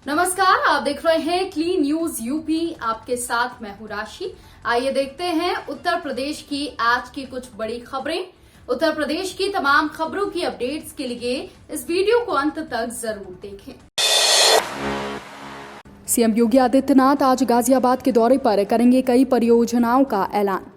नमस्कार, आप देख रहे हैं क्लीन न्यूज यूपी। आपके साथ मैं हूं राशि। आइए देखते हैं उत्तर प्रदेश की आज की कुछ बड़ी खबरें। उत्तर प्रदेश की तमाम खबरों की अपडेट्स के लिए इस वीडियो को अंत तक जरूर देखें। सीएम योगी आदित्यनाथ आज गाजियाबाद के दौरे पर करेंगे कई परियोजनाओं का ऐलान।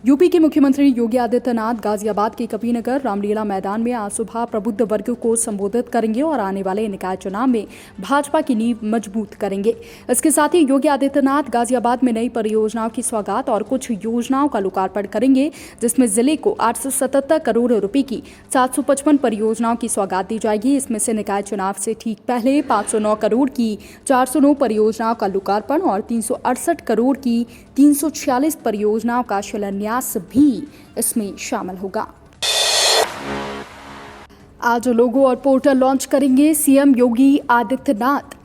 यूपी के मुख्यमंत्री योगी आदित्यनाथ गाजियाबाद के कबीरनगर रामलीला मैदान में आज सुबह प्रबुद्ध वर्ग को संबोधित करेंगे और आने वाले निकाय चुनाव में भाजपा की नींव मजबूत करेंगे। इसके साथ ही योगी आदित्यनाथ गाजियाबाद में नई परियोजनाओं की सौगात और कुछ योजनाओं का लोकार्पण करेंगे, जिसमें जिले को 877 करोड़ रुपए की 755 परियोजनाओं की सौगात दी जाएगी। इसमें से निकाय चुनाव से ठीक पहले 509 करोड़ की 409 परियोजनाओं का लोकार्पण और 368 करोड़ की 346 परियोजनाओं का शिलान्यास भी इसमें शामिल होगा। आज लोगो और पोर्टल लॉन्च करेंगे सीएम योगी आदित्यनाथ।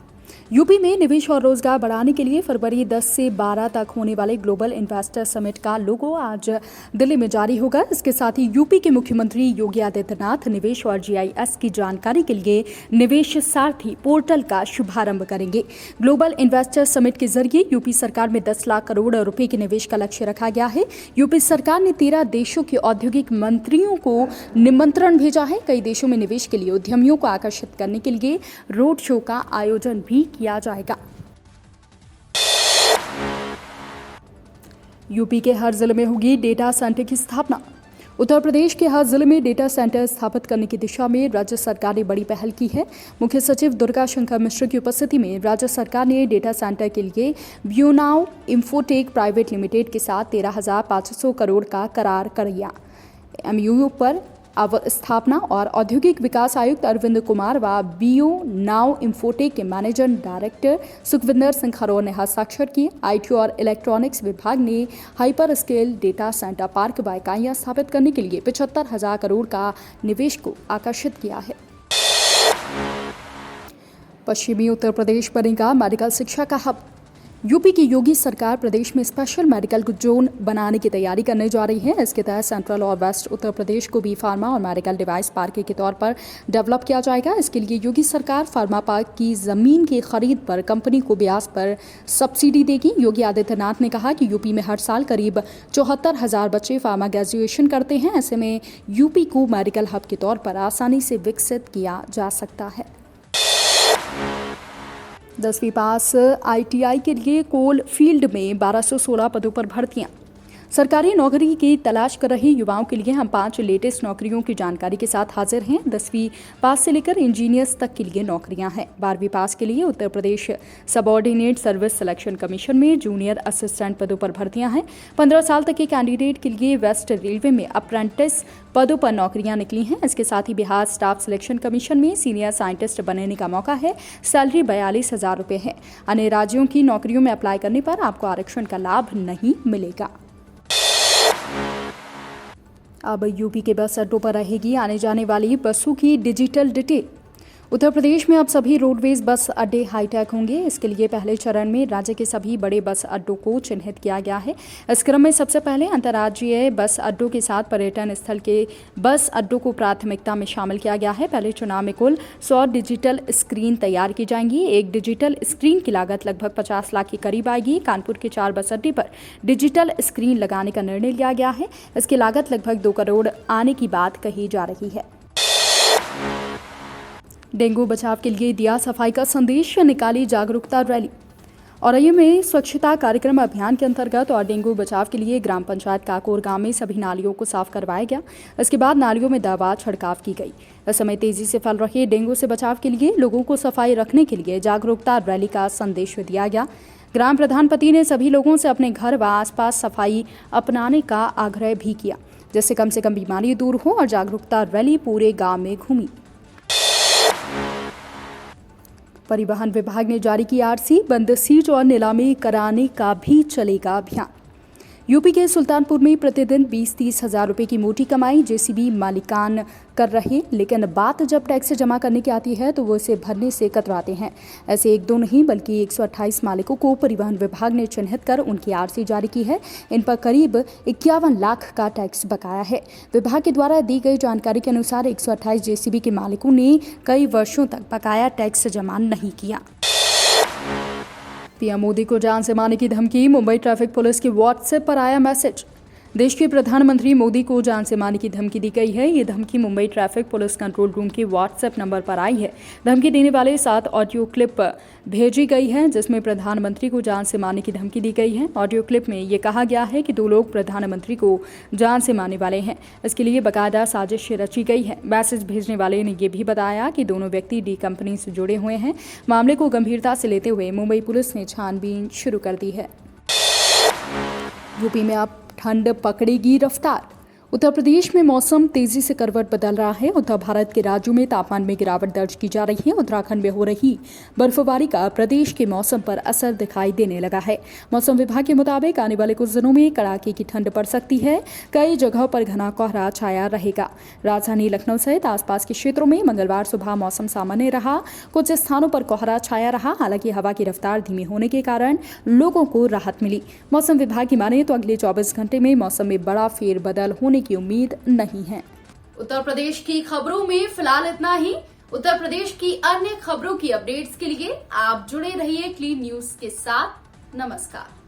यूपी में निवेश और रोजगार बढ़ाने के लिए फरवरी 10 से 12 तक होने वाले ग्लोबल इन्वेस्टर समिट का लोगो आज दिल्ली में जारी होगा। इसके साथ ही यूपी के मुख्यमंत्री योगी आदित्यनाथ निवेश और जीआईएस की जानकारी के लिए निवेश सारथी पोर्टल का शुभारंभ करेंगे। ग्लोबल इन्वेस्टर समिट के जरिए यूपी सरकार में 10 लाख करोड़ रुपए के निवेश का लक्ष्य रखा गया है। यूपी सरकार ने 13 देशों के औद्योगिक मंत्रियों को निमंत्रण भेजा है। कई देशों में निवेश के लिए उद्यमियों को आकर्षित करने के लिए रोड शो का आयोजन भी किया जाएगा। यूपी के हर जिले में होगी डेटा सेंटर की स्थापना। उत्तर प्रदेश के हर जिले में डेटा सेंटर स्थापित करने की दिशा में राज्य सरकार ने बड़ी पहल की है। मुख्य सचिव दुर्गा शंकर मिश्र की उपस्थिति में राज्य सरकार ने डेटा सेंटर के लिए ब्यूनाउ इंफोटेक प्राइवेट लिमिटेड के साथ 13,500 करोड़ का करार कर लिया। एमयूयू पर स्थापना और औद्योगिक विकास आयुक्त अरविंद कुमार व बीओ नाउ इंफोटेक के मैनेजिंग डायरेक्टर सुखविंदर सिंह खरोर ने हस्ताक्षर किए। आईटी और इलेक्ट्रॉनिक्स विभाग ने hyper scale data centre park व इकाइयां स्थापित करने के लिए 75,000 करोड़ का निवेश को आकर्षित किया है। पश्चिमी उत्तर प्रदेश बनेगा मेडिकल शिक्षा का हब। यूपी की योगी सरकार प्रदेश में स्पेशल मेडिकल जोन बनाने की तैयारी करने जा रही है। इसके तहत सेंट्रल और वेस्ट उत्तर प्रदेश को भी फार्मा और मेडिकल डिवाइस पार्क के तौर पर डेवलप किया जाएगा। इसके लिए योगी सरकार फार्मा पार्क की जमीन की खरीद पर कंपनी को ब्याज पर सब्सिडी देगी। योगी आदित्यनाथ ने कहा कि यूपी में हर साल करीब 74,000 बच्चे फार्मा ग्रेजुएशन करते हैं। ऐसे में यूपी को मेडिकल हब के तौर पर आसानी से विकसित किया जा सकता है। 10वीं पास आईटीआई के लिए कोल फील्ड में 1216 पदों पर भर्तियां। सरकारी नौकरी की तलाश कर रहे युवाओं के लिए हम 5 लेटेस्ट नौकरियों की जानकारी के साथ हाजिर हैं। 10वीं पास से लेकर इंजीनियर्स तक के लिए नौकरियां हैं। 12वीं पास के लिए Uttar Pradesh subordinate service selection commission में जूनियर असिस्टेंट पदों पर भर्तियां हैं। 15 साल तक के कैंडिडेट के लिए वेस्ट रेलवे में अप्रेंटिस पदों पर नौकरियां निकली हैं। इसके साथ ही बिहार स्टाफ सिलेक्शन कमीशन में सीनियर साइंटिस्ट बनने का मौका है। सैलरी 42,000 रुपये है। अन्य राज्यों की नौकरियों में अप्लाई करने पर आपको आरक्षण का लाभ नहीं मिलेगा। अब यूपी के बस अड्डों पर रहेगी आने जाने वाली बसों की डिजिटल डिटेल। उत्तर प्रदेश में अब सभी रोडवेज बस अड्डे हाईटेक होंगे। इसके लिए पहले चरण में राज्य के सभी बड़े बस अड्डों को चिन्हित किया गया है। इस क्रम में सबसे पहले अंतर्राज्यीय बस अड्डों के साथ पर्यटन स्थल के बस अड्डों को प्राथमिकता में शामिल किया गया है। पहले चुनाव में कुल 100 डिजिटल स्क्रीन तैयार की जाएंगी। एक डिजिटल स्क्रीन की लागत लगभग 50 लाख के करीब आएगी। कानपुर के 4 बस अड्डे पर डिजिटल स्क्रीन लगाने का निर्णय लिया गया है। इसकी लागत लगभग 2 करोड़ आने की बात कही जा रही है। डेंगू बचाव के लिए दिया सफाई का संदेश, निकाली जागरूकता रैली। औरैया में स्वच्छता कार्यक्रम अभियान के अंतर्गत और डेंगू बचाव के लिए ग्राम पंचायत काकोर गांव में सभी नालियों को साफ करवाया गया। इसके बाद नालियों में दवा छिड़काव की गई। इस समय तेजी से फैल रहे डेंगू से बचाव के लिए लोगों को सफाई रखने के लिए जागरूकता रैली का संदेश दिया गया। ग्राम प्रधानपति ने सभी लोगों से अपने घर व आसपास सफाई अपनाने का आग्रह भी किया, जिससे कम से कम बीमारी दूर हो और जागरूकता रैली पूरे गाँव में घूमी। परिवहन विभाग ने जारी की आरसी, बंद सीट और नीलामी कराने का भी चलेगा अभियान। यूपी के सुल्तानपुर में प्रतिदिन 20-30 हज़ार रुपये की मोटी कमाई जेसीबी मालिकान कर रहे, लेकिन बात जब टैक्स जमा करने की आती है तो वो इसे भरने से कतराते हैं। ऐसे एक दो नहीं बल्कि 128 मालिकों को परिवहन विभाग ने चिन्हित कर उनकी आरसी जारी की है। इन पर करीब 51 लाख का टैक्स बकाया है। विभाग के द्वारा दी गई जानकारी के अनुसार 128 जेसीबी के मालिकों ने कई वर्षों तक बकाया टैक्स जमा नहीं किया। पीएम मोदी को जान से मारने की धमकी, मुंबई ट्रैफिक पुलिस की व्हाट्सएप पर आया मैसेज। देश के प्रधानमंत्री मोदी को जान से मारने की धमकी दी गई है। ये धमकी Mumbai traffic police control room के व्हाट्सएप नंबर पर आई है। धमकी देने वाले 7 ऑडियो क्लिप भेजी गई है, जिसमें प्रधानमंत्री को जान से मारने की धमकी दी गई है। ऑडियो क्लिप में ये कहा गया है कि 2 लोग प्रधानमंत्री को जान से मारने वाले हैं। इसके लिए बाकायदा साजिश रची गई है। मैसेज भेजने वाले ने यह भी बताया कि दोनों व्यक्ति डी कंपनी से जुड़े हुए हैं। मामले को गंभीरता से लेते हुए मुंबई पुलिस ने छानबीन शुरू कर दी है। यूपी में अब ठंड पकड़ेगी रफ्तार। उत्तर प्रदेश में मौसम तेजी से करवट बदल रहा है। उत्तर भारत के राज्यों में तापमान में गिरावट दर्ज की जा रही है। उत्तराखंड में हो रही बर्फबारी का प्रदेश के मौसम पर असर दिखाई देने लगा है। मौसम विभाग के मुताबिक आने वाले कुछ दिनों में कड़ाके की ठंड पड़ सकती है। कई जगहों पर घना कोहरा छाया रहेगा। राजधानी लखनऊ सहित आसपास के क्षेत्रों में मंगलवार सुबह मौसम सामान्य रहा। कुछ स्थानों पर कोहरा छाया रहा। हालांकि हवा की रफ्तार धीमी होने के कारण लोगों को राहत मिली। मौसम विभाग की माने तो अगले 24 घंटे में मौसम में बड़ा फेरबदल होने की उम्मीद नहीं है। उत्तर प्रदेश की खबरों में फिलहाल इतना ही। उत्तर प्रदेश की अन्य खबरों की अपडेट्स के लिए आप जुड़े रहिए क्लीन न्यूज के साथ। नमस्कार।